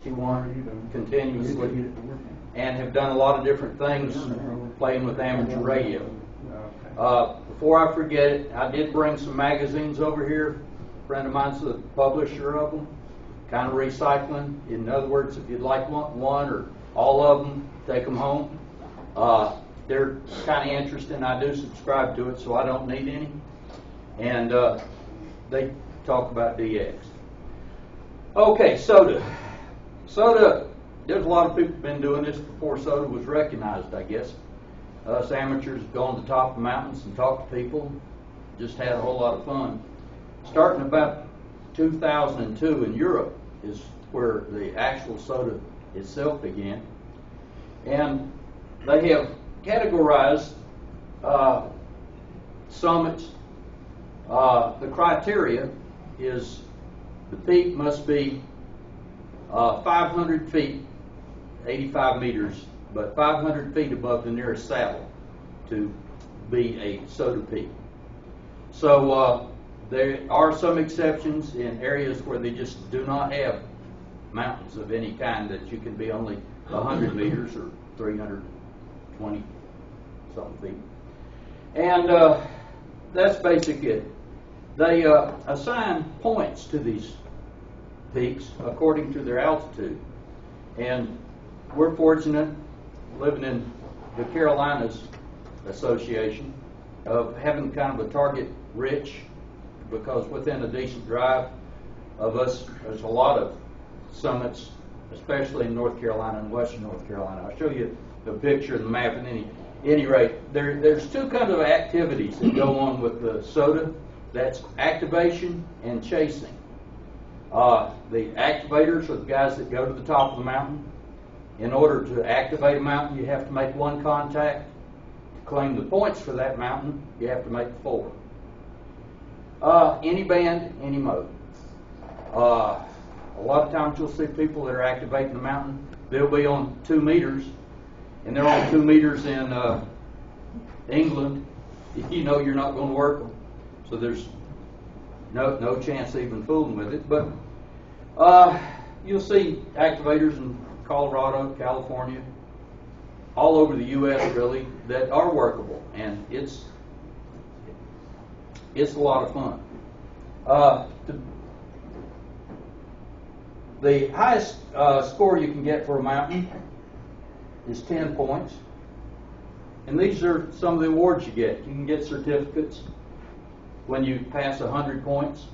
61 continuously, and have done a lot of different things playing with amateur radio. Before I forget it, I did bring some magazines over here. A friend of mine's the publisher of them, kind of recycling. In other words, if you'd like one or all of them, take them home. They're kind of interesting. I do subscribe to it, so I don't need any. And they talk about DX. Okay, SOTA. SOTA, there's a lot of people been doing this before SOTA was recognized, I guess. Us amateurs have gone to the top of the mountains and talked to people, just had a whole lot of fun. Starting about 2002 in Europe is where the actual SOTA itself began. And they have categorized summits. The criteria is the peak must be 500 feet, 85 meters, but 500 feet above the nearest saddle to be a SOTA peak. So there are some exceptions in areas where they just do not have mountains of any kind that you can be only 100 meters or 320 something feet. And that's basically it. They assign points to these peaks according to their altitude. And we're fortunate, living in the Carolinas Association, of having kind of a target rich, because within a decent drive of us, there's a lot of summits, especially in North Carolina and Western North Carolina. I'll show you the picture and the map. At any rate, there's two kinds of activities that go on with the SOTA. That's activation and chasing. The activators are the guys that go to the top of the mountain. In order to activate a mountain, you have to make one contact. To claim the points for that mountain, you have to make 4. Any band, any mode. A lot of times you'll see people that are activating the mountain. They'll be on 2 meters, and they're on 2 meters in England. You know you're not going to work them, so there's no chance of even fooling with it. But you'll see activators in Colorado, California, all over the U.S. really, that are workable, and it's a lot of fun. The highest score you can get for a mountain is 10 points. And these are some of the awards you get. You can get certificates when you pass 100 points.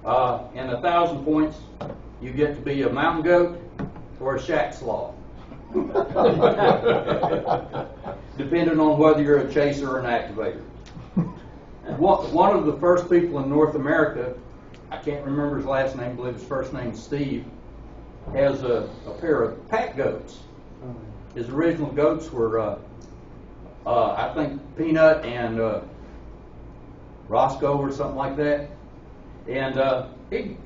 And 1,000 points, you get to be a mountain goat or a shack sloth. Depending on whether you're a chaser or an activator. One of the first people in North America, I can't remember his last name, I believe his first name's Steve, has a pair of pack goats. His original goats were, I think, Peanut and Roscoe or something like that. And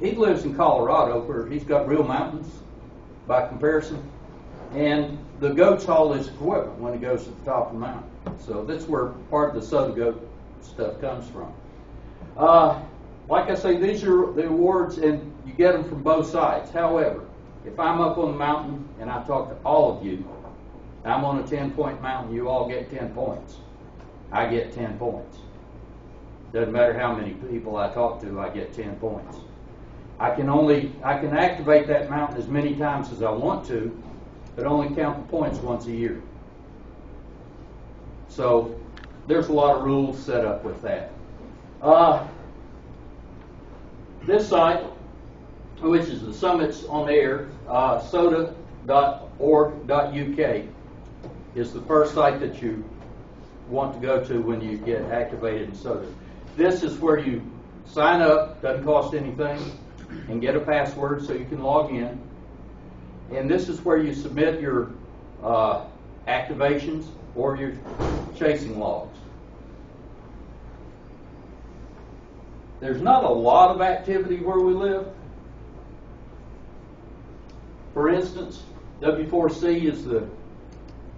he lives in Colorado, where he's got real mountains by comparison. And the goats haul his equipment when he goes to the top of the mountain. So that's where part of the SOTA goat stuff comes from. Like I say, these are the awards, and you get them from both sides. However, if I'm up on the mountain and I talk to all of you, I'm on a 10-point mountain, you all get 10 points. I get 10 points. Doesn't matter how many people I talk to, I get 10 points. I can activate that mountain as many times as I want to, but only count the points once a year. So there's a lot of rules set up with that. This site, which is the Summits on Air, SOTA.org.uk, is the first site that you want to go to when you get activated in SOTA. This is where you sign up, doesn't cost anything, and get a password so you can log in. And this is where you submit your activations or your chasing logs. There's not a lot of activity where we live. For instance, W4C is the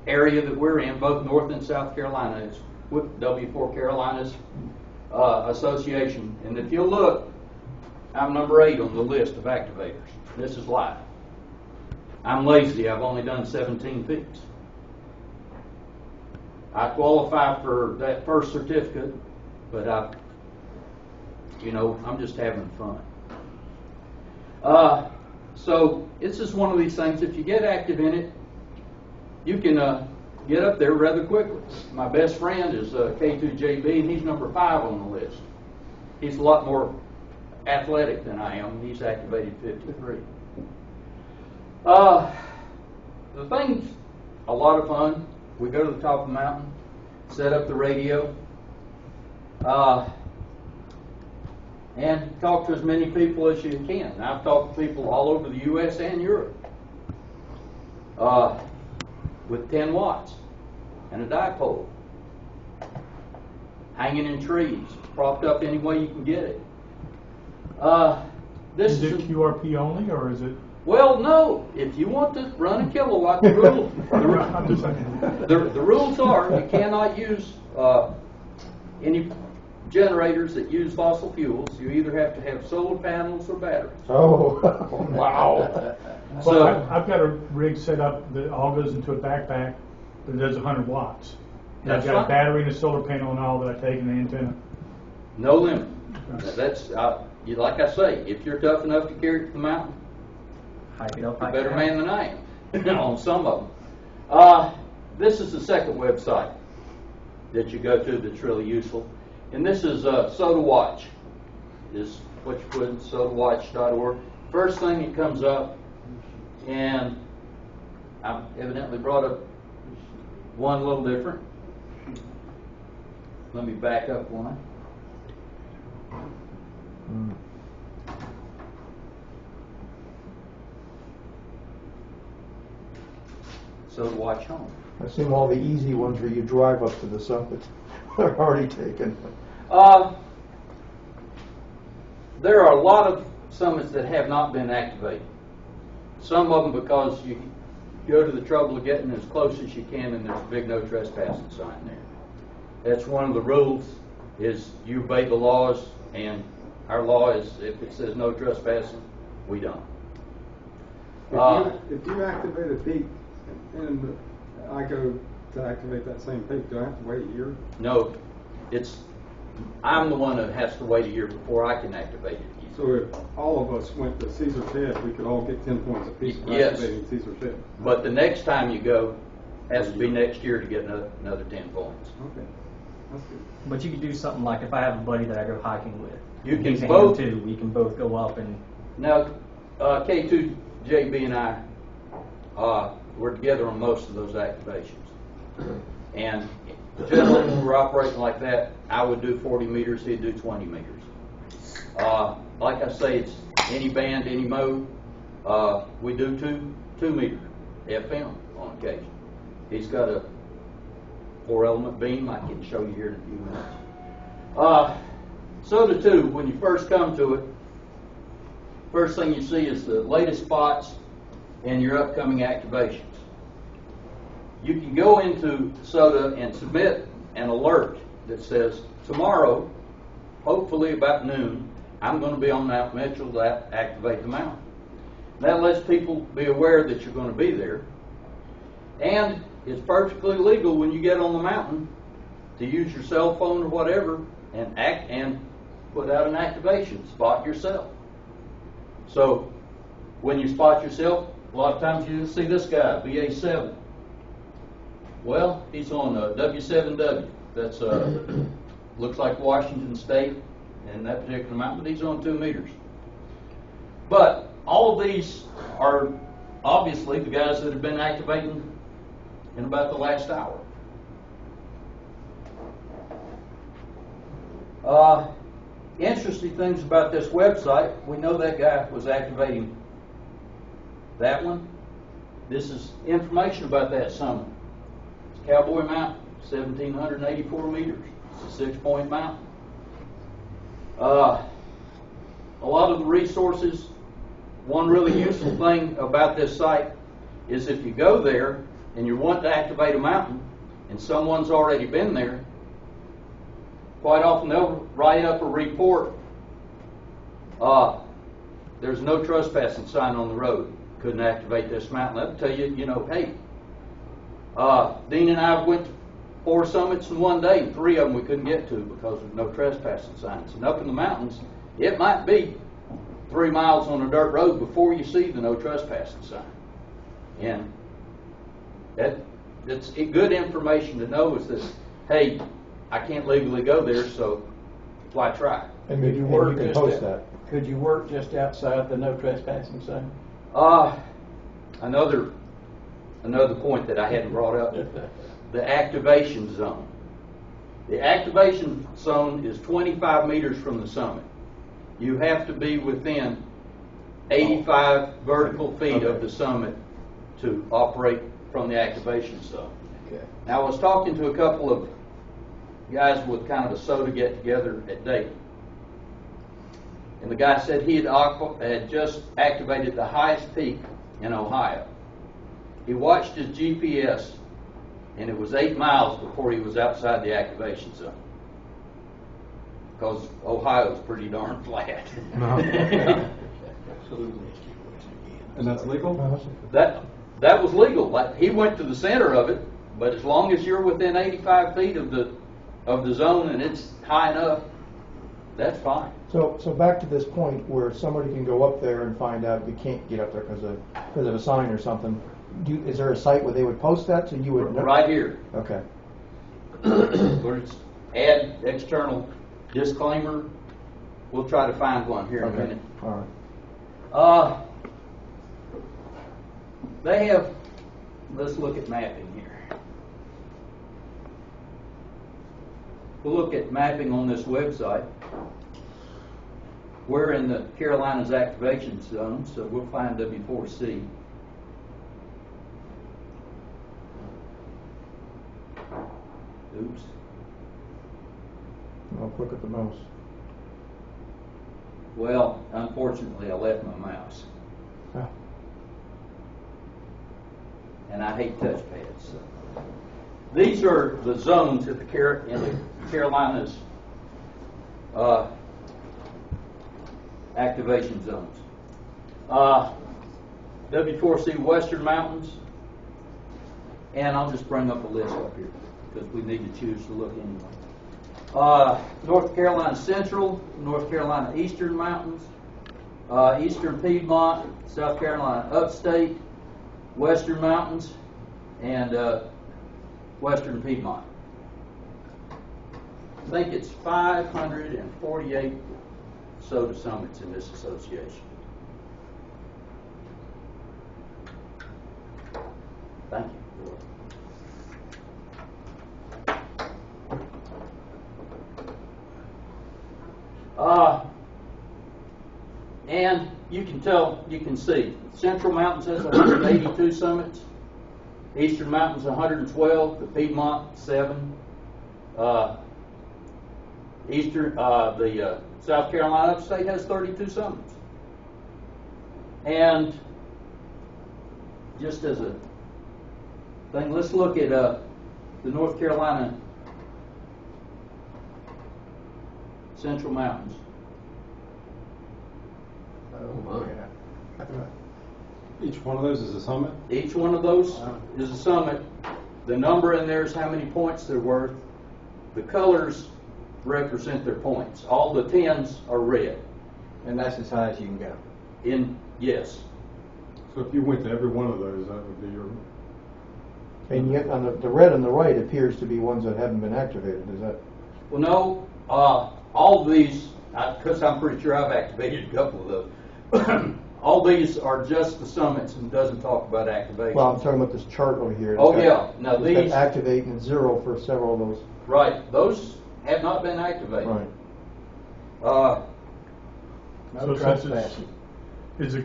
area that we're in, both North and South Carolina. It's with W4 Carolinas Association. And if you'll look, I'm number 8 on the list of activators. This is live. I'm lazy. I've only done 17 peaks. I qualify for that first certificate, but I'm just having fun. So it's just one of these things. If you get active in it, you can get up there rather quickly. My best friend is K2JB, and he's number 5 on the list. He's a lot more athletic than I am. He's activated 53. The thing's a lot of fun. We go to the top of the mountain, set up the radio, and talk to as many people as you can. I've talked to people all over the U.S. and Europe with 10 watts and a dipole, hanging in trees, propped up any way you can get it. Is it QRP only, or is it? Well, no. If you want to run a kilowatt, the rules the rules are you cannot use any generators that use fossil fuels. You either have to have solar panels or batteries. Oh, wow. So So I've got a rig set up that all goes into a backpack that does 100 watts. And I've That's got a fine. battery and a solar panel and all that I take in the antenna. no limit. That's like I say. If you're tough enough to carry it to the mountain, Hike it up, you're a hike it better down. man than I am on some of them. This is the second website that you go to that's really useful, and this is SOTA Watch. Is what you put in sotawatch.org. First thing that comes up, and I evidently brought up one a little different. Let me back up one. SOTA Watch Home. I assume all the easy ones where you drive up to the summit are already taken. There are a lot of summits that have not been activated. Some of them because you go to the trouble of getting as close as you can, and there's a big no trespassing sign there. That's one of the rules, is you obey the laws, and our law is if it says no trespassing, we don't. If you activate a peak and I go to activate that same peak, do I have to wait a year? No, I'm the one that has to wait a year before I can activate it. So if all of us went to Caesar's Head, we could all get 10 points apiece for Yes. activating Caesar's Head. But the next time you go has to be next year to get another 10 points. Okay, that's good. But you could do something like if I have a buddy that I go hiking with. You can he's a both- ham too. We can both go up and. Now, K2JB and I were together on most of those activations. And generally, when we're operating like that, I would do 40 meters, he'd do 20 meters. Like I say, it's any band, any mode. We do 2 meter FM on occasion. He's got a 4-element beam I can show you here in a few minutes. SOTA 2, when you first come to it, first thing you see is the latest spots and your upcoming activations. You can go into SOTA and submit an alert that says, tomorrow, hopefully about noon, I'm going to be on Mount Mitchell to activate the mountain. That lets people be aware that you're going to be there. And it's perfectly legal when you get on the mountain to use your cell phone or whatever and put out an activation, spot yourself. So when you spot yourself, a lot of times you see this guy, BA7. Well, he's on W7W. That's looks like Washington State and that particular mountain, but he's on 2 meters. But all of these are obviously the guys that have been activating in about the last hour. Interesting things about this website. We know that guy was activating that one. This is information about that summit. It's Cowboy Mountain, 1,784 meters. It's a 6-point mountain. A lot of the resources, one really useful thing about this site is if you go there and you want to activate a mountain and someone's already been there, quite often they'll write up a report. There's no trespassing sign on the road. couldn't activate this mountain. I'll tell you, hey, Dean and I went to 4 summits in one day, and 3 of them we couldn't get to because of no trespassing signs. And up in the mountains, it might be 3 miles on a dirt road before you see the no trespassing sign. And it's good information to know is that, hey, I can't legally go there, so why try? And Could you you work can just post at- that. Could you work just outside the no trespassing sign? Another point that I hadn't brought up, the activation zone. The activation zone is 25 meters from the summit. You have to be within 85 vertical feet of the summit to operate from the activation zone. Okay. Now, I was talking to a couple of guys with kind of a SOTA get-together at Dayton. And the guy said he had just activated the highest peak in Ohio. He watched his GPS, and it was 8 miles before he was outside the activation zone. Because Ohio's pretty darn flat. And that's legal? That was legal. Like, he went to the center of it, but as long as you're within 85 feet of the zone and it's high enough, that's fine. So back to this point where somebody can go up there and find out you can't get up there because of a sign or something. Is there a site where they would post that so you would know? Right here. Okay. Where it's add external disclaimer. We'll try to find one here in a Okay. minute. All right. They have, let's look at mapping here. We'll look at mapping on this website. We're in the Carolinas activation zone, so we'll find W4C. Oops. I'll click at the mouse. Well, unfortunately, I left my mouse. Ah. And I hate touchpads. So. These are the zones in the Carolinas activation zones. W4C Western Mountains, and I'll just bring up a list up here because we need to choose to look anyway. North Carolina Central, North Carolina Eastern Mountains, Eastern Piedmont, South Carolina Upstate, Western Mountains, and Western Piedmont. I think it's 548 SOTA summits in this association. Thank you. And you can see, Central Mountains has 182 summits, Eastern Mountains 112, the Piedmont 7, the South Carolina Upstate has 32 summits. And just as a thing, let's look at the North Carolina Central Mountains. Oh my. Each one of those is a summit? Each one of those is a summit. The number in there is how many points they're worth. The colors represent their points. All the 10s are red. And that's as high as you can go. Yes. So if you went to every one of those, that would be your... And yet on the red on the right appears to be ones that haven't been activated. Is that? Well, no. All of these, because I'm pretty sure I've activated a couple of those. All these are just the summits and doesn't talk about activation. Well, I'm talking about this chart over here. Oh, yeah. Now It's got these, activate and 0 for several of those. right, those have not been activated. Right. No So trespassing. Is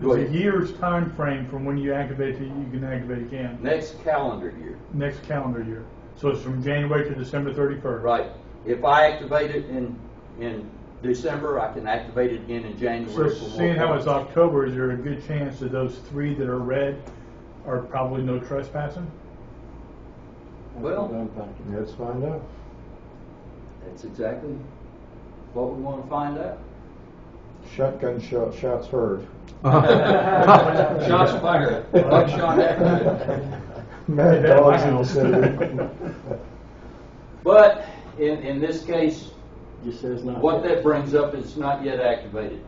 Go a ahead. year's time frame from when you activate to you can activate again? Next calendar year. Next calendar year. So it's from January to December 31st. Right. If I activate it in December, I can activate it again in January. So for more seeing how it's points. October, is there a good chance that those 3 that are red are probably no trespassing? Well, Let's find out. that's exactly what we want to find out. Shotgun shots heard. Shots fired. Buckshot accident. Mad That dogs in the house. city. But in this case, Just says not. what yet. that brings up is not yet activated.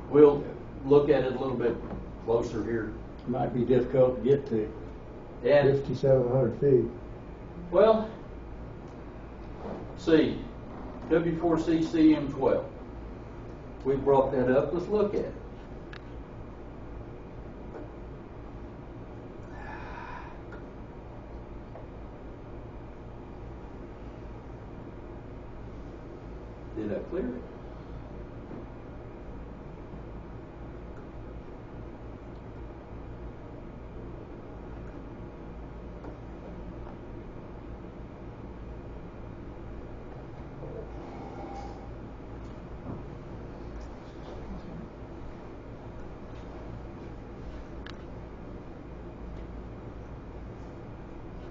We'll look at it a little bit closer here. Might be difficult to get to. And, 5,700 feet. well, see, W4CC M12. We brought that up. Let's look at it. Did I clear it?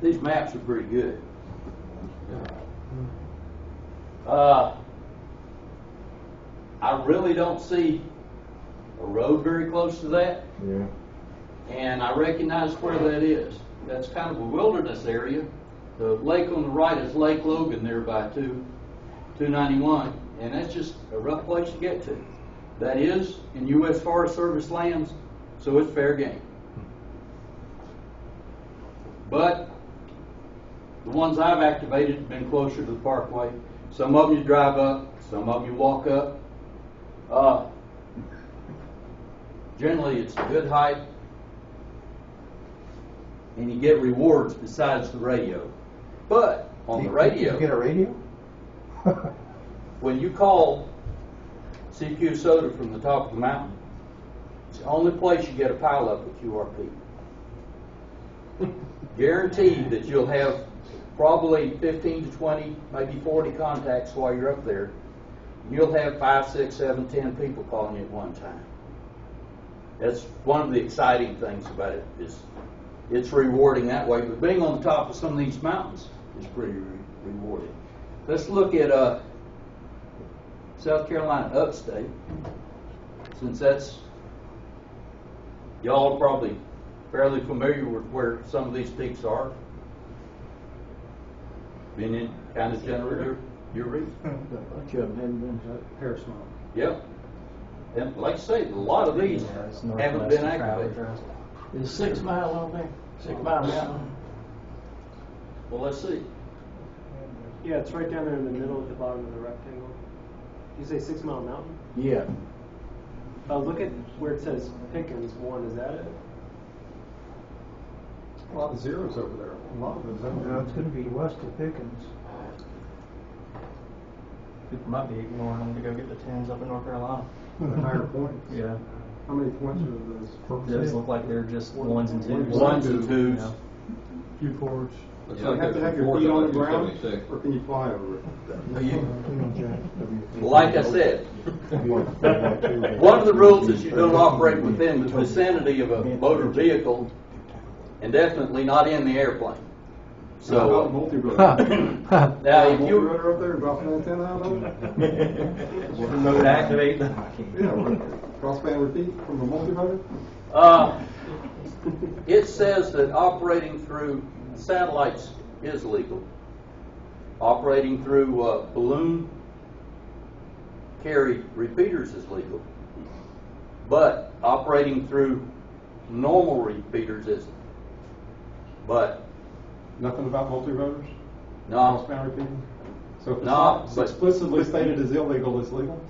These maps are pretty good. I really don't see a road very close to that, Yeah. and I recognize where that is. That's kind of a wilderness area. The lake on the right is Lake Logan there by 291, and that's just a rough place to get to. That is in U.S. Forest Service lands, so it's fair game. But the ones I've activated have been closer to the parkway. Some of them you drive up, some of them you walk up. Generally, it's a good height, and you get rewards besides the radio. But on the radio, You get a radio? when you call CQ SOTA from the top of the mountain, it's the only place you get a pileup of QRP. Guaranteed that you'll have probably 15 to 20, maybe 40 contacts while you're up there. You'll have 5, 6, 7, 10 people calling you at one time. That's one of the exciting things about it, is it's rewarding that way. But being on the top of some of these mountains is pretty rewarding. Let's look at South Carolina upstate, since that's, y'all are probably fairly familiar with where some of these peaks are. Been in kind of general your region. A bunch of them hadn't been. Hair smoke. Yep. And like I say, a lot of these Yeah, it's haven't northwest been of Travel activated. Trust. Is 6 Mile on there? 6 Mile Mountain? Well, let's see. Yeah, it's right down there in the middle at the bottom of the rectangle. You say 6 Mile Mountain? Yeah. Look at where it says Pickens 1, is that it? A lot of zeros over there. A lot of it's over No, there. it's gonna be west of Pickens. People might be ignoring them to go get the 10s up in North Carolina. The higher points. Yeah. How many points are those? Those look like they're just 1s and 2s. Ones and twos. Yeah. Few fours. Do you have to have your feet on the ground, or can you fly over it? Like I said, one of the rules is you don't operate within the vicinity of a motor vehicle, and definitely not in the airplane. So, multi-rotor. now if you, Multi-rotor up there, drop an antenna out of it? Remote activate. Yeah, crossband repeat from a multi-rotor? it says that operating through satellites is legal. Operating through balloon carried repeaters is legal. But operating through normal repeaters isn't. But, Nothing about multi-rotors? no, Crossband repeating? So if it's No, not but- explicitly stated as illegal, it's legal?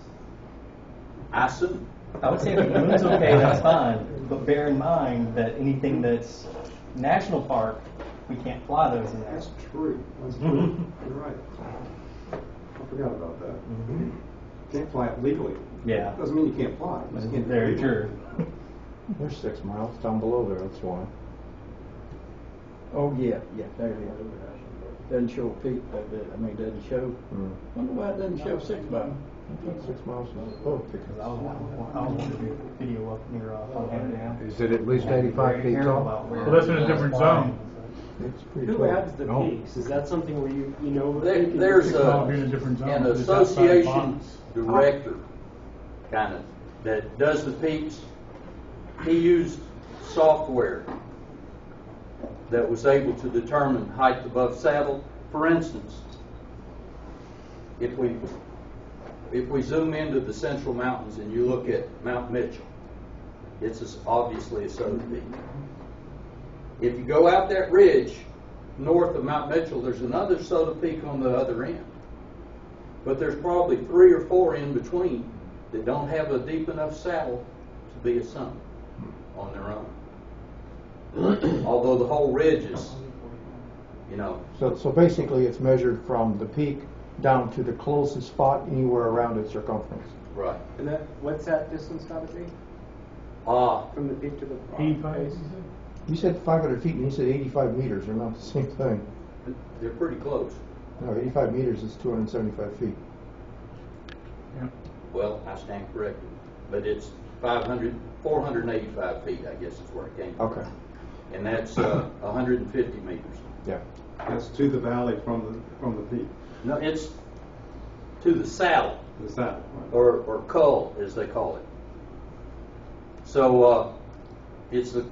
I assume. I would say if the moon's okay, that's fine. But bear in mind that anything that's national park, we can't fly those in there. That's true. That's true. You're right. I forgot about that. Can't fly it legally. Yeah. Doesn't mean you can't fly. You just can't do it Very legally. true. There's 6 miles down below there, that's why. Oh, yeah, there it is. Doesn't show a peak, doesn't show. Wonder why it doesn't show 6 Mile. I think 6 miles is above Because Pickens. I was going to do a video up near Fontana Dam. Is it at least 85 feet tall? Well, that's in a different zone. It's pretty Who tall. adds the peaks? Is that something where you know? what There, peak and there's you pick I'll be in a different zone. an It's outside association box. director, kind of, that does the peaks. he used software that was able to determine height above saddle. For instance, if we zoom into the Central Mountains and you look at Mount Mitchell, it's obviously a SOTA peak. If you go out that ridge north of Mount Mitchell, there's another SOTA peak on the other end. But there's probably 3 or 4 in between that don't have a deep enough saddle to be a summit on their own. Although the whole ridge is, you know. So basically it's measured from the peak down to the closest spot anywhere around its circumference. Right. And what's that distance got to be? From the peak to the 85, base? You said 500 feet and you said 85 meters. They're not the same thing. They're pretty close. No, 85 meters is 275 feet. Yeah. Well, I stand corrected. But it's 485 feet, I guess is where it came from. Okay. And that's 150 meters. Yeah. That's to the valley from the peak, No, it's to the saddle, the saddle. Right? or cull, as they call it. So it's the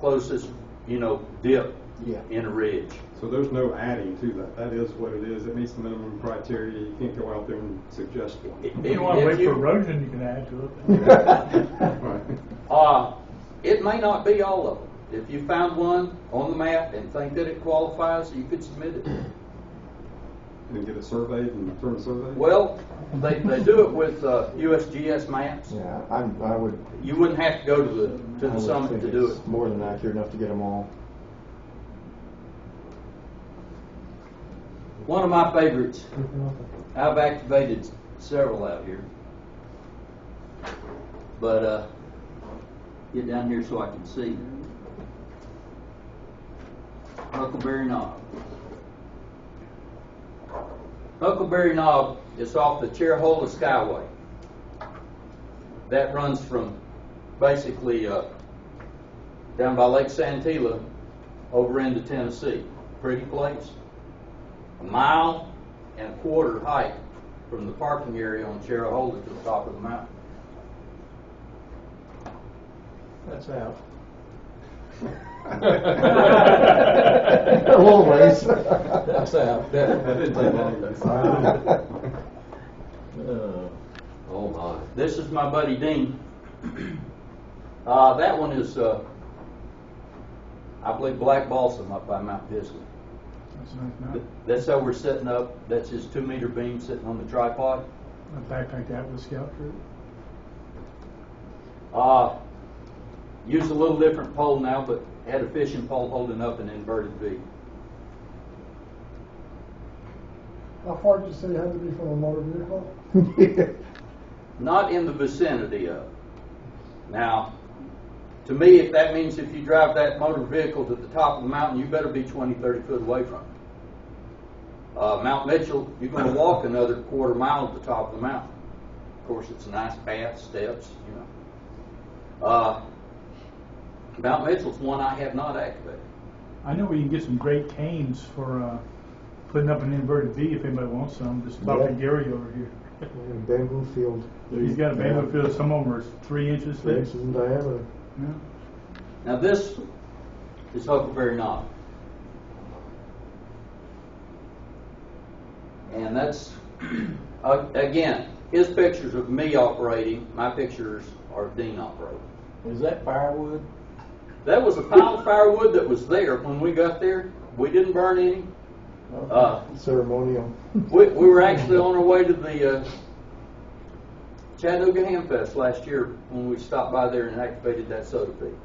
closest, dip Yeah. in a ridge. So there's no adding to that. That is what it is. It meets the minimum criteria. You can't go out there and suggest one. If you want to wait for erosion, you can add to it. Right. It may not be all of them. If you found one on the map and think that it qualifies, you could submit it. And get it surveyed and turn surveyed? Well, they do it with USGS maps. Yeah, I would. You wouldn't have to go to the I would summit think to do it's it. more than accurate enough to get them all. One of my favorites. I've activated several out here. But get down here so I can see. Huckleberry Knob. Huckleberry Knob is off the Cherhola Skyway. That runs from basically down by Lake Santilla over into Tennessee. Pretty place. 1.25 miles hike from the parking area on Cherhola to the top of the mountain. That's out. A little ways. That's out. That didn't take long to decide. Oh my. This is my buddy Dean. That one is, I believe, Black Balsam up by Mount Disley. That's a nice mountain. That's how we're setting up. That's his 2-meter beam sitting on the tripod. A backpack that with a scout troop. Use a little different pole now, but had a fishing pole holding up an inverted V. How far did you say you had to be from a motor vehicle? Not in the vicinity of. Now, to me, if that means if you drive that motor vehicle to the top of the mountain, you better be 20, 30 foot away from it. Mount Mitchell, you're going to walk another 1/4 mile to the top of the mountain. Of course, it's a nice path, steps, Mount Mitchell's one I have not activated. I know we can get some great canes for putting up an inverted V if anybody wants some. Just talk to Gary over here. Bamboo field. He's got a bamboo field. Some of them are 3 inches 3 thick. inches in diameter. Yeah. Now this is Huckleberry Knob. And that's, again, his pictures of me operating, my pictures are of Dean operating. Is that firewood? That was a pile of firewood that was there when we got there. We didn't burn any. Ceremonial. We were actually on our way to the Chattanooga Hamfest last year when we stopped by there and activated that SOTA peak.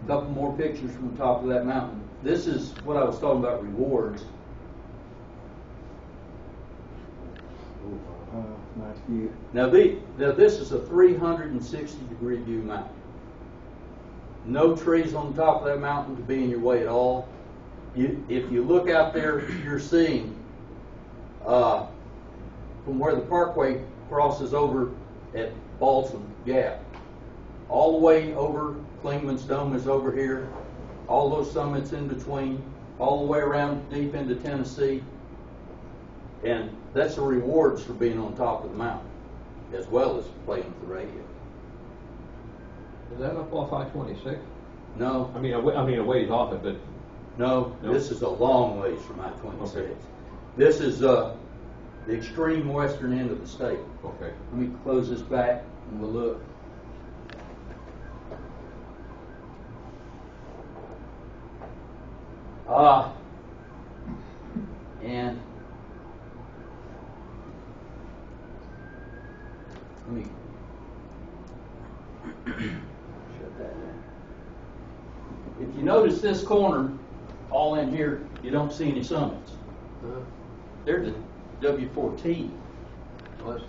A couple more pictures from the top of that mountain. This is what I was talking about, rewards. Nice view. Now this is a 360-degree view mountain. No trees on the top of that mountain to be in your way at all. If you look out there, you're seeing from where the parkway crosses over at Balsam Gap, all the way over, Klingman's Dome is over here, all those summits in between, all the way around deep into Tennessee. And that's the rewards for being on top of the mountain. as well as playing with the radio. Is that up off I-26? No, I mean, a ways off it, but no, No. this is a long ways from I-26. Okay. This is the extreme western end of the state. okay. Let me close this back and we'll look. And let me shut that down. If you notice this corner, all in here, you don't see any summits. They're the W4T. Well, That's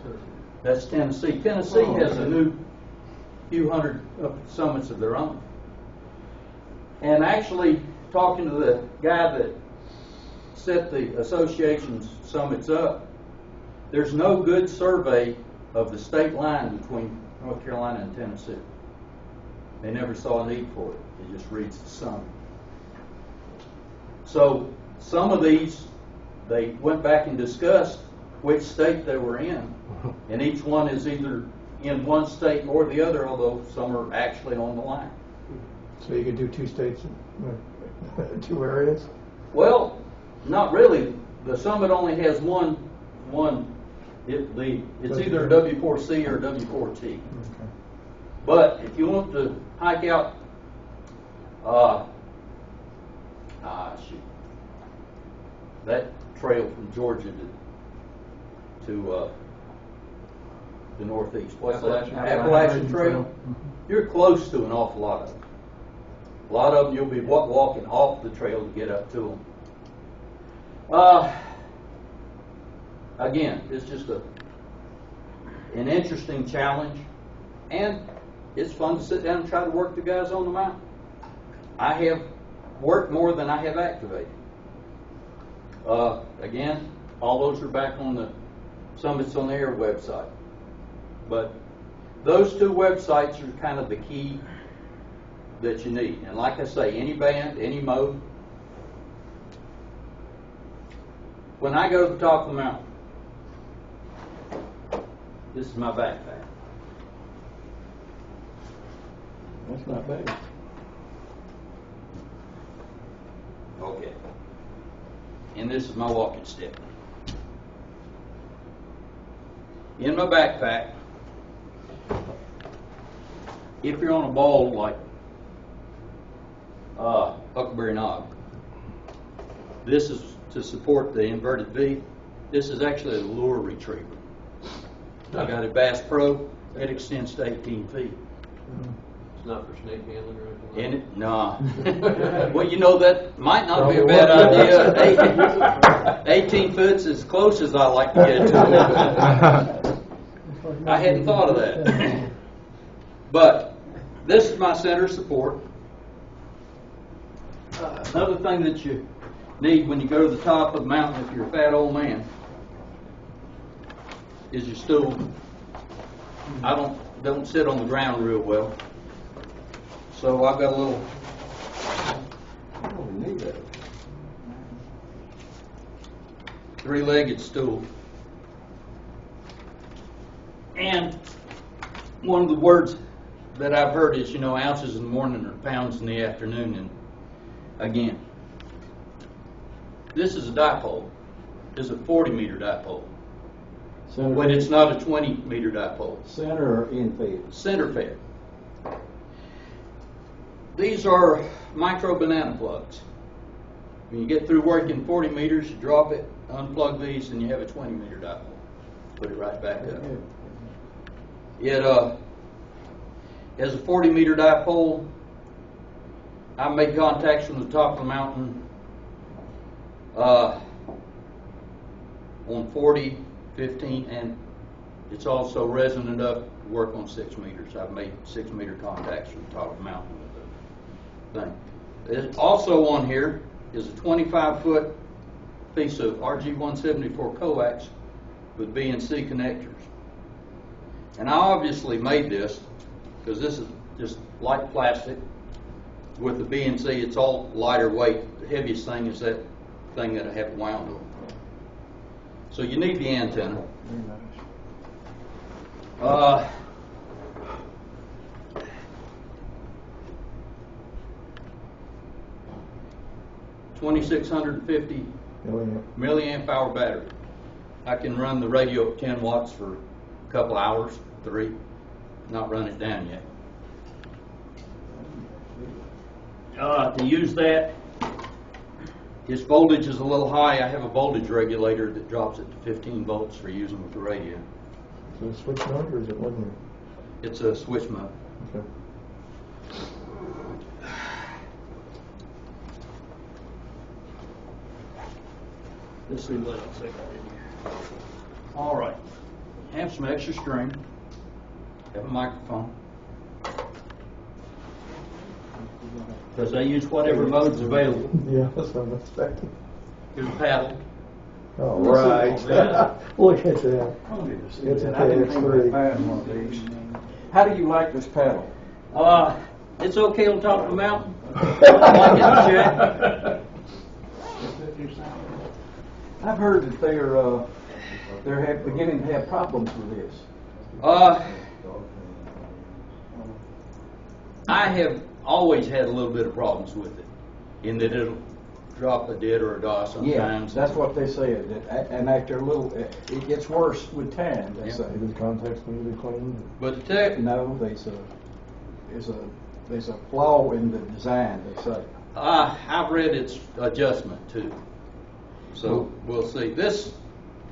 that's Tennessee. Tennessee. Tennessee has a new few hundred summits of their own. And actually, talking to the guy that set the association's summits up, there's no good survey of the state line between North Carolina and Tennessee. They never saw a need for it. It just reads the summit. So some of these, they went back and discussed which state they were in, and each one is either in one state or the other, although some are actually on the line. So you could do 2 states, 2 areas? Well, not really. The summit only has one. It's either a W4C or a W4T. Okay. But if you want to hike out, that trail from Georgia to the northeast. What's that? Appalachian Trail. You're close to an awful lot of them. A lot of them you'll be walking off the trail to get up to them. Again, it's just an interesting challenge, and it's fun to sit down and try to work the guys on the mountain. I have worked more than I have activated. Again, all those are back on the Summits on the Air website. But those 2 websites are kind of the key that you need. And like I say, any band, any mode. When I go to the top of the mountain, this is my backpack. That's not bad. Okay. And this is my walking stick. In my backpack, if you're on a ball like Huckleberry Knob, this is to support the inverted V. This is actually a lure retriever. I got a Bass Pro. It extends to 18 feet. It's not for snake handling or anything like And it, nah. Well, you know, that might not be a bad idea. 18 foot's as close as I like to get to it. I hadn't thought of that. But this is my center of support. Another thing that you need when you go to the top of the mountain, if you're a fat old man, is your stool. I don't sit on the ground real well. So I've got a little I don't need that. 3-legged stool. And one of the words that I've heard is, ounces in the morning or pounds in the afternoon. And again, this is a dipole. This is a 40-meter dipole. Center But it's not a 20-meter dipole. center or in field? Center fed. These are micro banana plugs. When you get through working 40 meters, you drop it, unplug these, and you have a 20-meter dipole. Put it right back up. It has a 40-meter dipole. I make contacts from the top of the mountain on 40, 15, and it's also resonant enough to work on 6 meters. I've made 6-meter contacts from the top of the mountain with the thing. It's also on here is a 25-foot piece of RG174 coax with BNC connectors. And I obviously made this because this is just light plastic with the BNC. It's all lighter weight. The heaviest thing is that thing that I have wound on. So you need the antenna. Very nice. Uh, $2,650 milliamp hour battery. I can run the radio at 10 watts for a couple hours, 3. Not run it down yet. To use that, its voltage is a little high. I have a voltage regulator that drops it to 15 volts for using with the radio. So switch mode or is it linear? It's a switch mode. Okay. Let's see what else I got in here. All right. Have some extra string. Have a microphone. Because I use whatever mode's available. Yeah, that's what I'm expecting. Here's a paddle. Oh, right. Look at that. It's a I didn't think KX3. I had one of these. How do you like this paddle? It's okay on top of the mountain. Like it, Jack. I've heard that they're beginning to have problems with this. I have always had a little bit of problems with it, in that it'll drop a dit or a DOS sometimes. Yeah, that's what they said. And after a little, it gets worse with time. They say. Maybe the contacts need to be cleaned. But the tech, No, there's a flaw in the design. They say. I've read its adjustment too. So we'll see. This,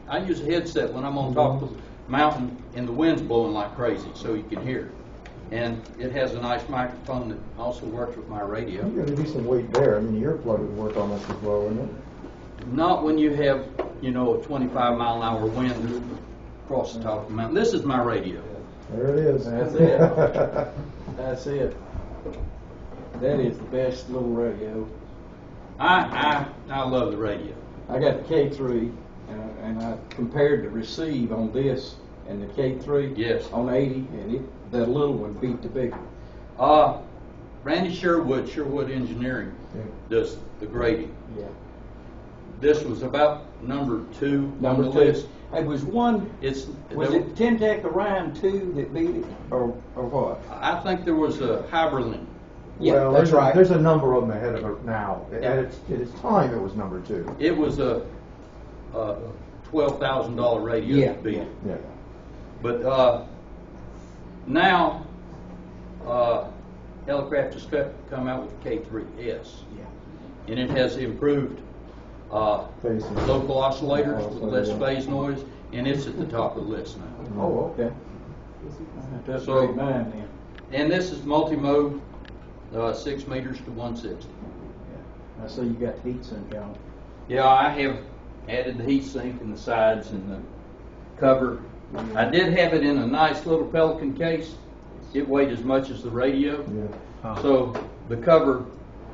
I use a headset when I'm on top of the mountain and the wind's blowing like crazy, so you can hear it. And it has a nice microphone that also works with my radio. You got a decent weight there. I mean, your earplug would work almost as well, wouldn't it? Not when you have, a 25-mile-an-hour wind across the top of the mountain. This is my radio. There it is. That's it. That's it. That is the best little radio. I love the radio. I got the K3, and I compared the receive on this and the K3 Yes. on 80, and that little one beat the big one. Randy Sherwood Engineering, does the grading. Yeah. This was about number 2 on Number the 2. list. It was one. Was Was it Tentec Orion 2 that beat it, or what? I think there was a Haberlin. Yeah, well, that's right. There's a number of them ahead of it now. At its time, it was number 2. It was a $12,000 radio Yeah, to beat it. Yeah. But now, Helicraft has come out with the K3S. Yeah. And it has improved Phases. local oscillators with less Yeah. phase noise, and it's at the top of the list now. Oh, okay. That's So- great mind then. And this is multi-mode, 6 meters to 160. Yeah. I see you got heat sink on. Yeah, I have added the heat sink in the sides and the cover. I did have it in a nice little Pelican case. It weighed as much as the radio. Yeah. So the cover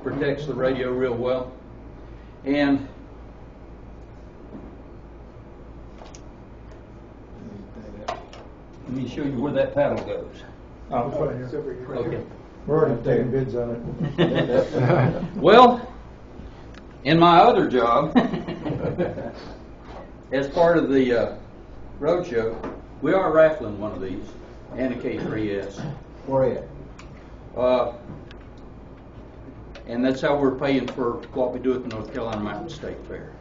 protects the radio real well. And let me show you where that paddle goes. Oh, it's right here. It's over here. Okay. We're already taking bids on it. Well, in my other job, as part of the road show, we are raffling one of these and a K3S. Where at? And that's how we're paying for what we do at the North Carolina Mountain State Fair.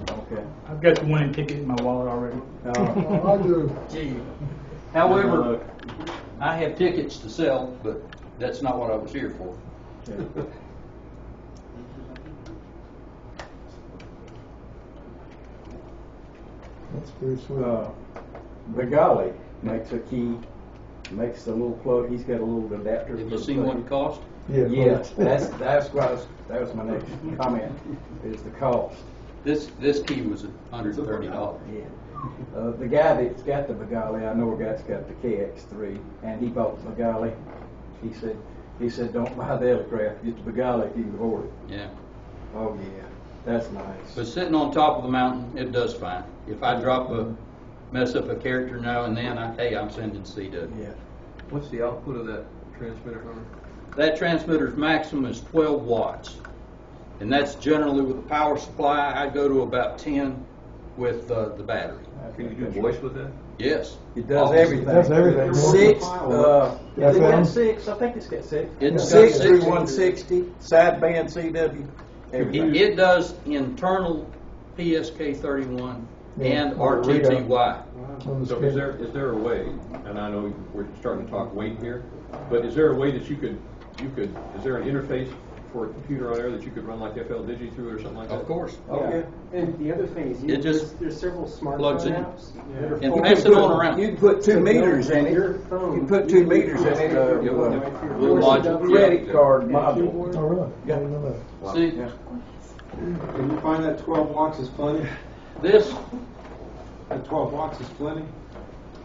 Okay. I've got the winning ticket in my wallet already. I do. Gee. However, I have tickets to sell, but that's not what I was here for. That's pretty sweet. Begali makes a key, makes the little plug. He's got a little adapter. Have for you the seen plug. what it cost? Yeah, that was my next comment. Is the cost. This key was $130. Yeah. The guy that's got the Begali, I know a guy's got the KX3, and he bought the Begali. He said, don't buy the Helicraft, get the Begali if you can afford it. Yeah. Oh yeah, that's nice. But sitting on top of the mountain, it does fine. If I mess up a character now and then, I'm sending CW. Yeah. What's the output of that transmitter, Hunter? That transmitter's maximum is 12 watts. And that's generally with the power supply. I go to about 10 with the battery. Can you do voice with that? Yes. It does Obviously. everything. It does everything. Six, has it got FM? 6? I think it's got 6. It's got 6 through six. 160, sideband CW, everything. It does internal PSK 31 and Yeah, or radio. RTTY. On the So screen. is there a way, and I know we're starting to talk weight here, but is there a way that you could, is there an interface for a computer on there that you could run like FL Digi through it or something like that? Of course. Oh, yeah. And the other thing is, It just there's several plugs smartphone in. apps that are And full- pass it on around. You can put 2 meters in it. Your You phone. can put 2 meters in it, Little module. credit card Oh, module. really? I didn't know that. See, Yeah. Can you find that 12 watts is plenty? this, That 12 watts is plenty?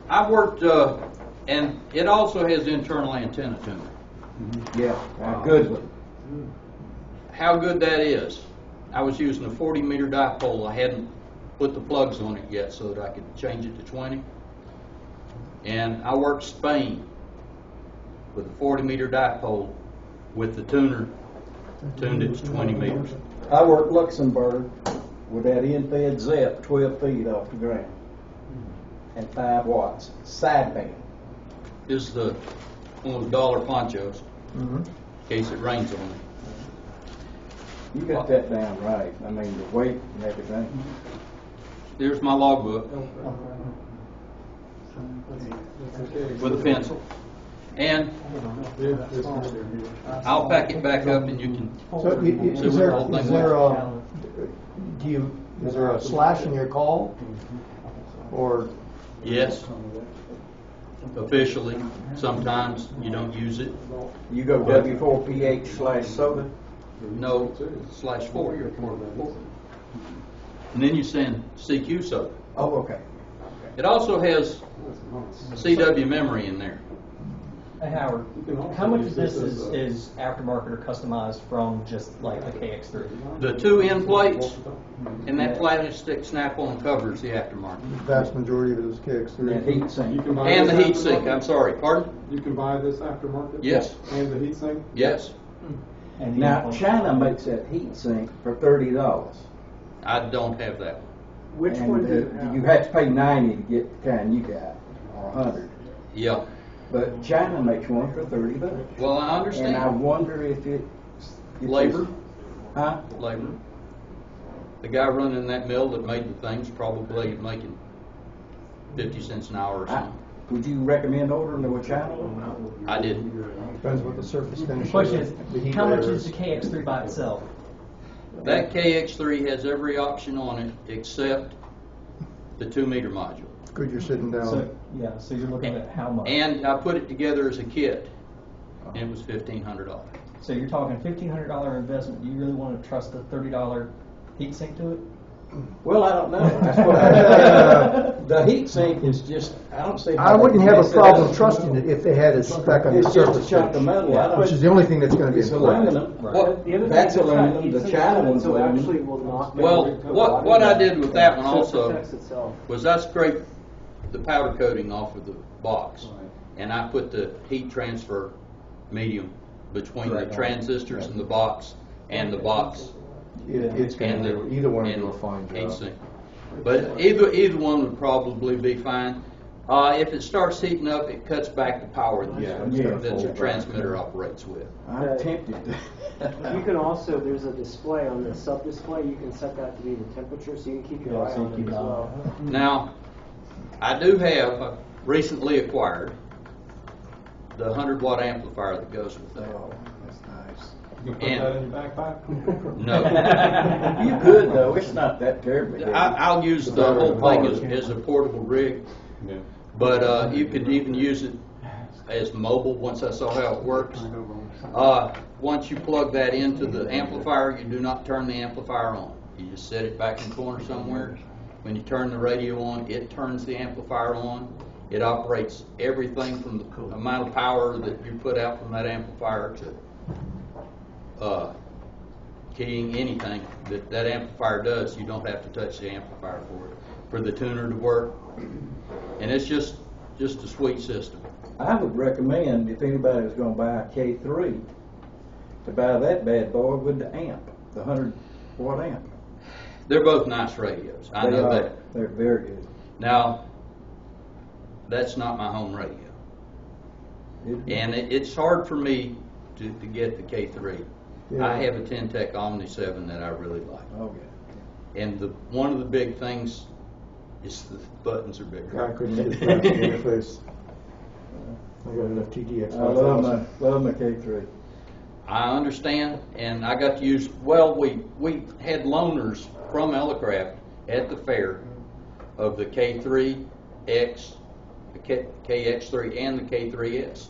I've worked, and it also has internal antenna tuner. Yeah, a good one. How good that is, I was using a 40-meter dipole. I hadn't put the plugs on it yet so that I could change it to 20. And I worked Spain with a 40-meter dipole with the tuner, tuned it to 20 meters. I worked Luxembourg with that in-fed ZEP 12 feet off the ground and 5 watts, sideband. This is the one of the dollar ponchos, Mhm. in case it rains on me. You got that down right. I mean, the weight and everything. There's my logbook with a pencil. And I'll pack it back up and you can So see what the whole thing was. is there a slash in your call? Or, Yes. Officially, sometimes you don't use it. You go W4PH/SOTA. No, /4, you're part of that. And then you send CQ SOTA. Oh, okay. It also has CW memory in there. Hey Howard, how much of this is aftermarket or customized from just like the KX3? The 2 end plates and that plastic snap-on cover is the aftermarket. vast majority of it is And KX3. heat sink. You can buy And the this heat sink, aftermarket? I'm sorry, pardon? You can buy this aftermarket? Yes. And the heat sink? Yes. And the Now, China makes that heat sink for $30. I don't have that one. Which and, one do you have? You have to pay $90 to get the kind you got, or $100. Yeah. But China makes one for $30. Well, I And I understand. wonder if it. Labor? Huh? Labor. The guy running that mill that made the things probably making 50 cents an hour or something. Would you recommend ordering to a China? I didn't. Depends what the surface finish The is. question the is, heat how much layer is the KX3 by itself? That KX3 has every option on it except the 2-meter module. Good, you're sitting down. So, yeah, so you're looking at how much? And I put it together as a kit, and it was $1,500. So you're talking $1,500 investment. Do you really want to trust a $30 heat sink to it? Well, I don't know. That's what I the heat sink is just, I don't see. how I they wouldn't can have a mess it problem up. trusting it if they had a spec on the It's just a surface chunk of finish, metal. I don't- which is the only thing that's going to be It's in play. aluminum. What? The other That's thing is aluminum, heat the sink, China one's so aluminum. actually will not. Well, what I did with that one So it also protects itself. was I scraped the powder coating off of the box, and I put the heat transfer medium between the transistors in the box and the box It's going and to the do, either one will and do a fine heat job. sink. But either one would probably be fine. If it starts heating up, it cuts back the power that your transmitter operates with. I'm tempted to. You can also, there's a display on the sub-display, you can set that to be the temperature, so you can keep your eye on it as well. Now, I do have recently acquired the 100-watt amplifier that goes with that. Oh, that's nice. You can put that in your backpack? No. You could though, it's not that terribly. I'll use the whole thing as a portable rig, Yeah. but you could even use it as mobile once I saw how it works. Once you plug that into the amplifier, you do not turn the amplifier on. You just set it back in the corner somewhere. When you turn the radio on, it turns the amplifier on. It operates everything from the amount of power that you put out from that amplifier to keying anything that amplifier does. You don't have to touch the amplifier for the tuner to work, and it's just a sweet system. I would recommend if anybody was going to buy a K3 to buy that bad boy with the amp, the 100-watt amp. They're both nice radios. I They know are. that. They're very good. Now, that's not my home radio. And it's hard for me to get the K3. Yeah. I have a 10-tech Omni 7 that I really like. Okay. And one of the big things is the buttons are bigger. I couldn't get past the interface. I got enough TDX. I love my K3. I understand, and I got to use, well, we had loaners from Elecraft at the fair of the K3X, the KX3, and the K3S.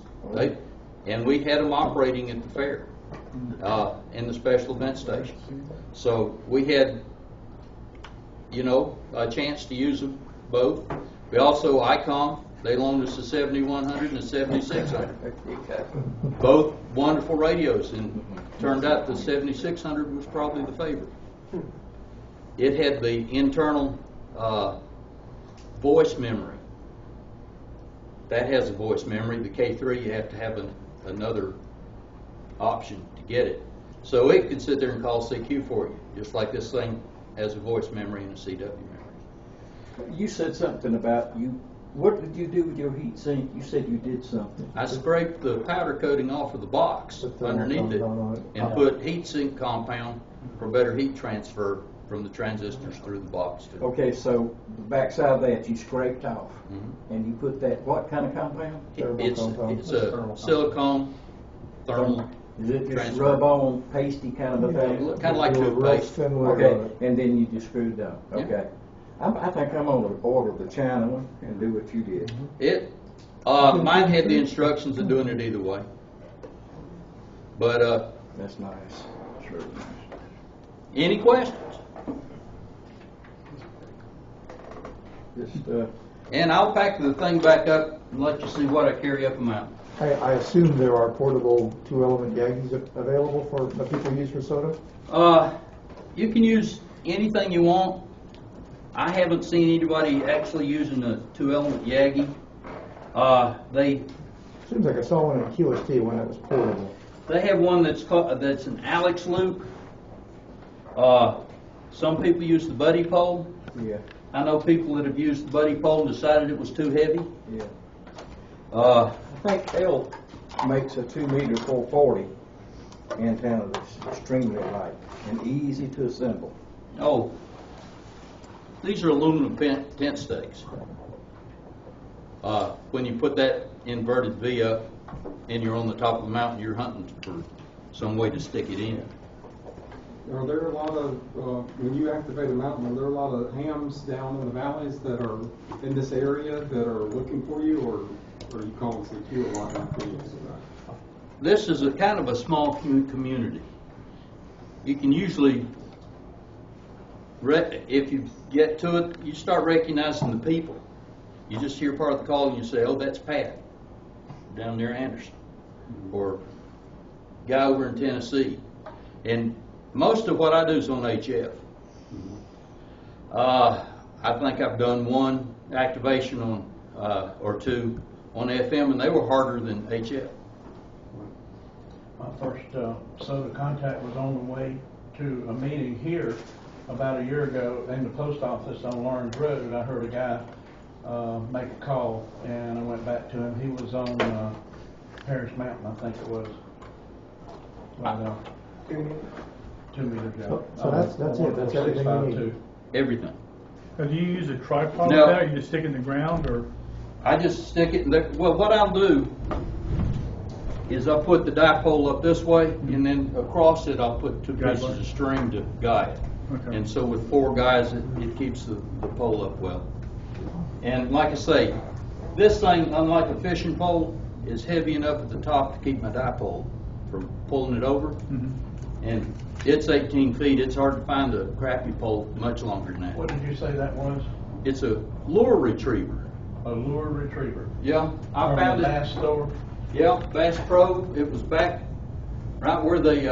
And we had them operating at the fair in the special event station. So we had, a chance to use them both. We also, ICOM, they loaned us a 7100 and a 7600. Both wonderful radios, and turned out the 7600 was probably the favorite. It had the internal voice memory. That has a voice memory. The K3, you have to have another option to get it. So it could sit there and call CQ for you, just like this thing has a voice memory and a CW memory. You said something about what did you do with your heat sink? You said you did something. I scraped the powder coating off of the box Put the underneath it compound on it. and put heat sink compound for better heat transfer from the transistors through the box. Okay, so the backside of that you scraped off, Mhm. and you put that what kind of compound? It's a silicone thermal. Is it just transfer. rub-on, pasty kind of a thing? Kind of like Do a real toothpaste. thin layer on Okay, it. and then you just screwed down. Yeah. Okay. I think I'm going to order the China one and do what you did. Mine had the instructions of doing it either way. But That's nice. That's really nice. any questions? Just, And I'll pack the thing back up and let you see what I carry up a mountain. I assume there are portable 2-element Yagis available for that people use for SOTA? You can use anything you want. I haven't seen anybody actually using a 2-element Yagi. Seems like I saw one in QST when it was portable. They have one that's an Alex loop. Some people use the buddy pole. yeah, I know people that have used the buddy pole and decided it was too heavy. yeah. I think L makes a 2-meter 440 antenna that's extremely light and easy to assemble. Oh, these are aluminum tent stakes. When you put that inverted V up and you're on the top of the mountain, you're hunting for some way to stick it in. Are there a lot of, when you activate a mountain, are there a lot of hams down in the valleys that are in this area that are looking for you, or are you calling CQ a lot of things? This is a kind of a small community. You can usually, if you get to it, you start recognizing the people. You just hear part of the call and you say, oh, that's Pat down near Anderson, or guy over in Tennessee. And most of what I do is on HF. I think I've done one activation on or two on FM, and they were harder than HF. My first SOTA contact was on the way to a meeting here about a year ago in the post office on Lawrence Road. I heard a guy make a call, and I went back to him. He was on Harris Mountain, I think it was. But, 2 meters out. So that's it. That's everything you need. Everything. Now, do you use a tripod No. with that, or you just stick it in the ground, or? I just stick it in there. Well, what I'll do is I'll put the dipole up this way, and then across it I'll put 2 Guide pieces wire. of string to guide. Okay. And so with 4 guys, it keeps the pole up well. And like I say, this thing, unlike a fishing pole, is heavy enough at the top to keep my dipole from pulling it over. Mhm. And it's 18 feet. It's hard to find a crappy pole much longer than that. What did you say that was? It's a lure retriever. A lure retriever. Yeah, I From found the it. Bass store? Yeah, Bass Pro. It was back right where they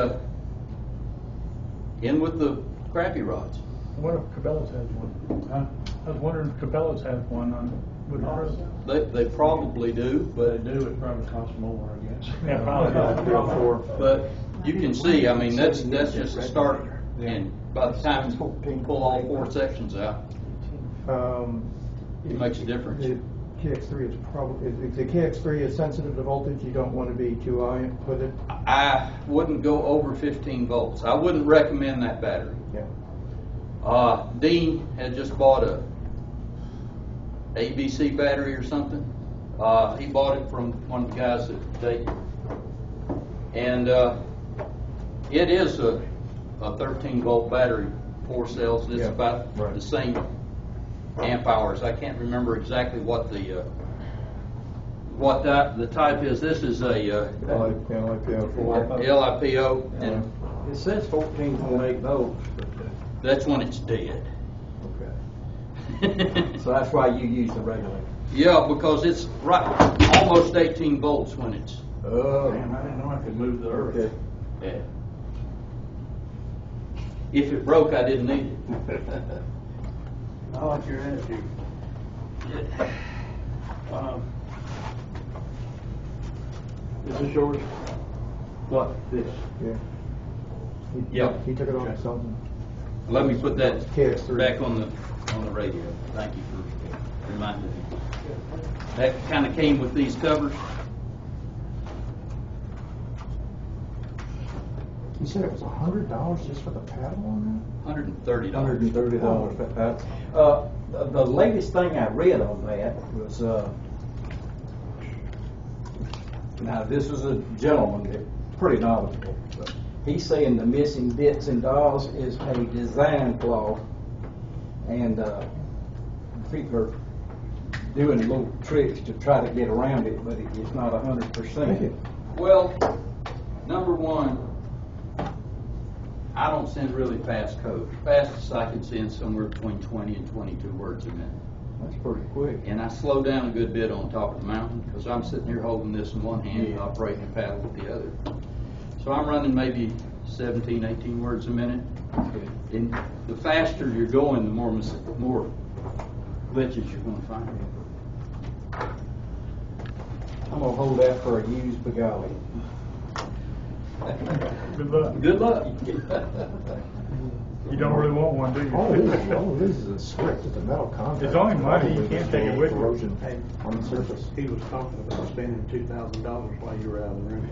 in with the crappie rods. I wonder if Cabela's has one. Huh? I was wondering if Cabela's has one on Wood Road. They probably do, But but they do, it probably costs more, I guess. Yeah, probably. but you can see. I mean, that's just a start. And by the time you pull all 4 sections out, Um, it makes a difference. KX3 is probably, if the KX3 is sensitive to voltage, you don't want to be too high with it? I wouldn't go over 15 volts. I wouldn't recommend that battery. Yeah. Dean had just bought a ABC battery or something. He bought it from one of the guys at Dayton. And it is a 13 volt battery, 4 cells, and it's Yeah, about right. the same amp hours. I can't remember exactly what the type is. This is a LiPo, and It says 14.8 volts, but, that's when it's dead. okay. So that's why you use the regulator. Yeah, because it's right almost 18 volts when it's. Oh. Man, I didn't know I could move the earth. Okay. Yeah. If it broke, I didn't need it. I like your attitude. Is this yours? What? This? Yeah. Yep. He took it off something. Let me put that KX3. back on the radio. Thank you for reminding me. That kind of came with these covers. You said it was $100 just for the paddle on $130. $130 for that. The latest thing I read on that was, now this is a gentleman that's pretty knowledgeable, but he's saying the missing bits and dials is a design flaw, and people are doing little tricks to try to get around it, but it's not 100%. Well, number one, I don't send really fast code. Fastest I can send somewhere between 20 and 22 words a minute. That's pretty quick. And I slow down a good bit on top of the mountain because I'm sitting here holding this in one hand and operating the paddle with the other. So I'm running maybe 17, 18 words a minute. And the faster you're going, the more glitches you're going to find. I'm going to hold that for a used Begali. Good luck. Good luck. You don't really want one, do you? all it is a script. It's a metal contact. It's only money. You can't take it with you. Corrosion on the surface. He was talking about spending $2,000 while you were out of the room.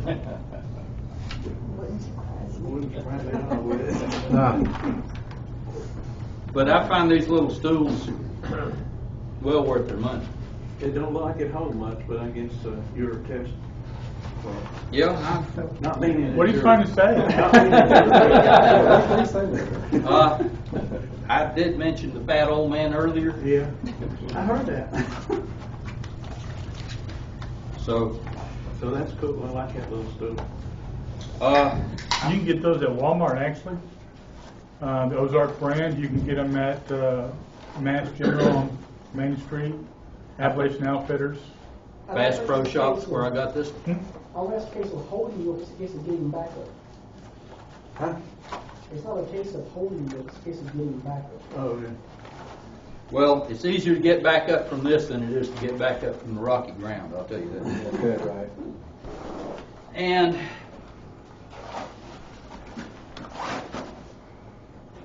But I find these little stools well worth their money. It don't look like it hold much, but I guess your test. Yeah, Not meaning. What are you trying to say? I did mention the fat old man earlier. Yeah, I heard that. So that's cool. I like that little stool. You can get those at Walmart, actually. The Ozark brand, you can get them at Mass General on Main Street, Appalachian Outfitters. Bass Pro Shops where I got this. Oh, that's a case of holding you, it's a case of getting back up. Huh? It's not a case of holding you, it's a case of getting back up. Oh, yeah. Well, it's easier to get back up from this than it is to get back up from the rocky ground, I'll tell you that. Okay, right. And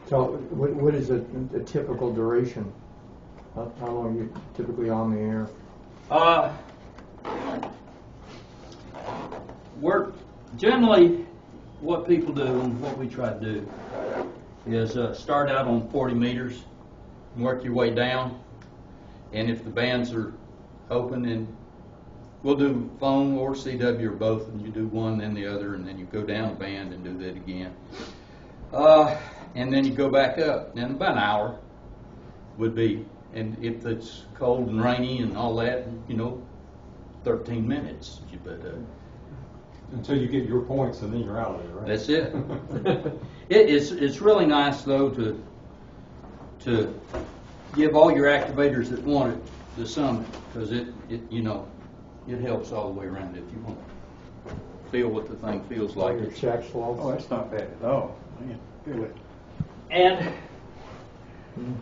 So what is a typical duration? How long are you typically on the air? we're generally, what people do and what we try to do is start out on 40 meters and work your way down. And if the bands are open, and we'll do phone or CW or both, and you do one then the other, and then you go down a band and do that again. And then you go back up. And about an hour would be, and if it's cold and rainy and all that, 13 minutes. But Until you get your points and then you're out of there, right? that's it. It's really nice though to give all your activators that want it the summit, because it helps all the way around if you want to feel what the thing feels like. Your check slots? Oh, that's not bad at all. Man, good. And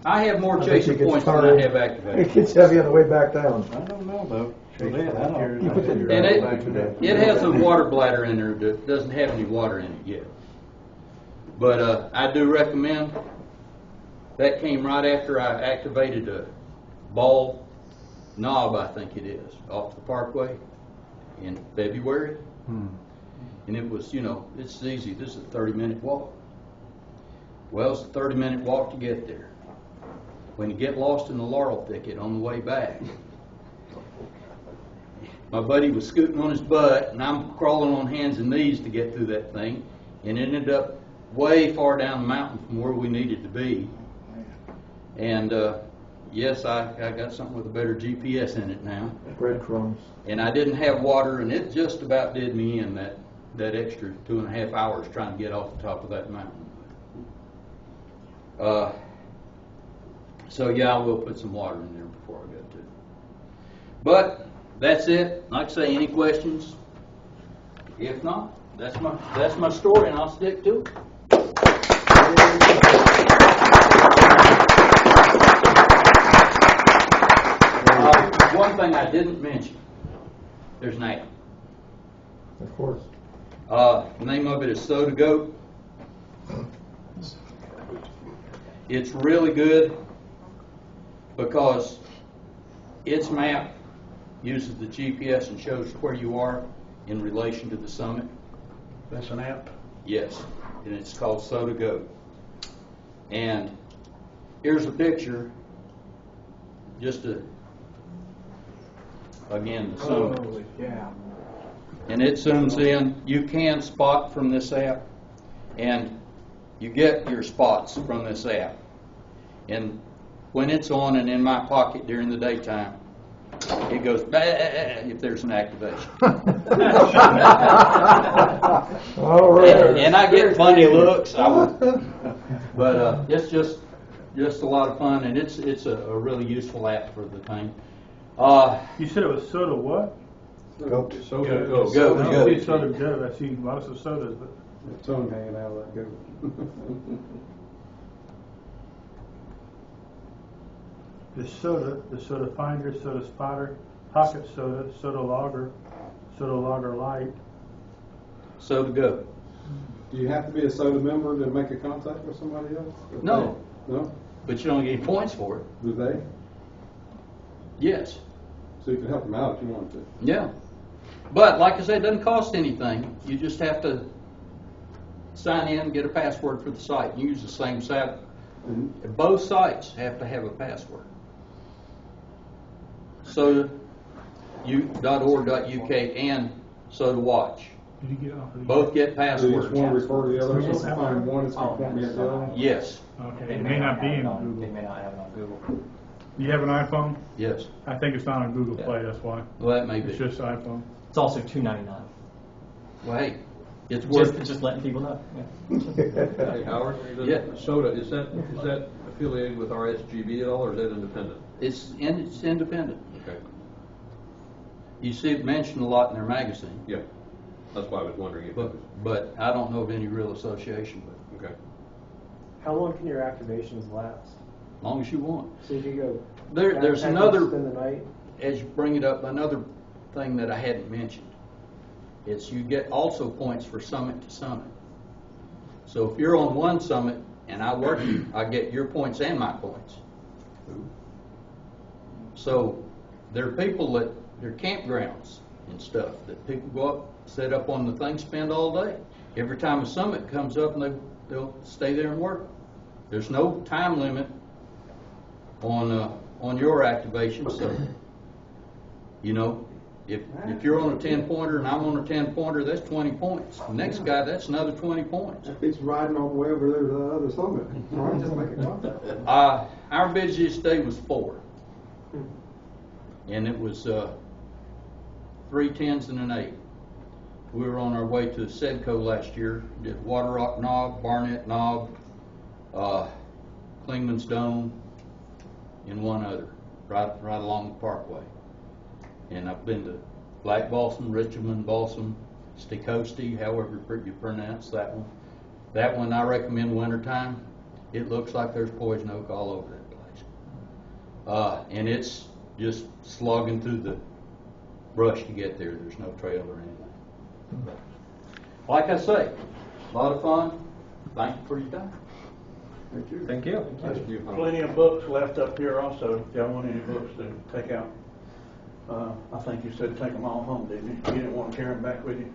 I have more I bet chaser you get points than started. I have activators. It gets heavy on the way back down. I don't know though. And it has a water bladder in there that doesn't have any water in it yet. But I do recommend, that came right after I activated a ball Knob, I think it is, off the Parkway in February. And it was, you know, it's easy. This is a 30-minute walk. Well, it's a 30-minute walk to get there. When you get lost in the laurel thicket on the way back, my buddy was scooting on his butt, and I'm crawling on hands and knees to get through that thing, and it ended up way far down the mountain from where we needed to be. And yes, I got something with a better GPS in it now. Breadcrumbs. And I didn't have water, and it just about did me in that extra 2.5 hours trying to get off the top of that mountain. So yeah, I will put some water in there before I go to. But that's it. Like I say, any questions? If not, that's my story, and I'll stick to it. One thing I didn't mention, there's an app. Of course. The name of it is SOTA Go. It's really good because its map uses the GPS and shows where you are in relation to the summit. That's an app? Yes, and it's called SOTA Go. And here's a picture, just to, again, the summit. Holy cow. And it zooms in. You can spot from this app, and you get your spots from this app. And when it's on and in my pocket during the daytime, it goes bah if there's an activation. All right. And I get funny looks. But it's just a lot of fun, and it's a really useful app for the thing. You said it was SOTA what? Go. SOTA Go. I don't see SOTA Go. I see lots of sodas, but The tongue hanging out of that go. the SOTA Finder, SOTA Spotter, Pocket SOTA, SOTA Logger, SOTA Logger Lite. SOTA Go. Do you have to be a SOTA member to make a contact with somebody else? No. No? But you don't get any points for it. Do they? Yes. So you can help them out if you wanted to. Yeah. But like I said, it doesn't cost anything. You just have to sign in, get a password for the site. You use the same site. Both sites have to have a password. SOTA.org.uk and SOTA Watch. Did you get off of Both get So you passwords. just want to refer to the other, so if I find one, it's going to point me at the other one? Yes. Okay, it may not be in They Google. may not have it on Google. You have an iPhone? Yes. I think it's not on Google Play, that's why. Well, that may be. It's just iPhone. It's also $2.99. Well, hey, it's worth it. Just letting people know. Yeah. Hey, Howard, Yeah. SOTA, is that affiliated with RSGB at all, or is that independent? It's independent. Okay. You see it mentioned a lot in their magazine. Yeah. That's why I was wondering if it was. But I don't know of any real association with it. Okay. How long can your activations last? As long as you want. So you can go. There's backpacking, another, spend the night. as you bring it up, another thing that I hadn't mentioned. It's you get also points for summit to summit. So if you're on one summit and I work you, I get your points and my points. So there are people that, there are campgrounds and stuff that people go up, set up on the thing, spend all day. Every time a summit comes up, and they'll stay there and work. There's no time limit on your activation, so you know, if you're on a 10-pointer and I'm on a 10-pointer, that's 20 points. The next guy, that's another 20 points. That beats riding all the way over there to the other summit. All right, just make a contact. Our busiest day was 4, and it was 3 10s and an 8. We were on our way to Sedco last year. Did Water Rock Knob, Barnett Knob, Klingman's Dome, and one other, right along the Parkway. And I've been to Black Balsam, Richmond Balsam, Stecosti, however you pronounce that one. That one I recommend wintertime. It looks like there's poison oak all over that place. And it's just slogging through the brush to get there. There's no trail or anything. But like I say, a lot of fun. Thank you for your time. Thank you. Thank you. Thank you, Howard. Plenty of books left up here also, if y'all want any books to take out. I think you said take them all home, didn't you? You didn't want to carry them back with you?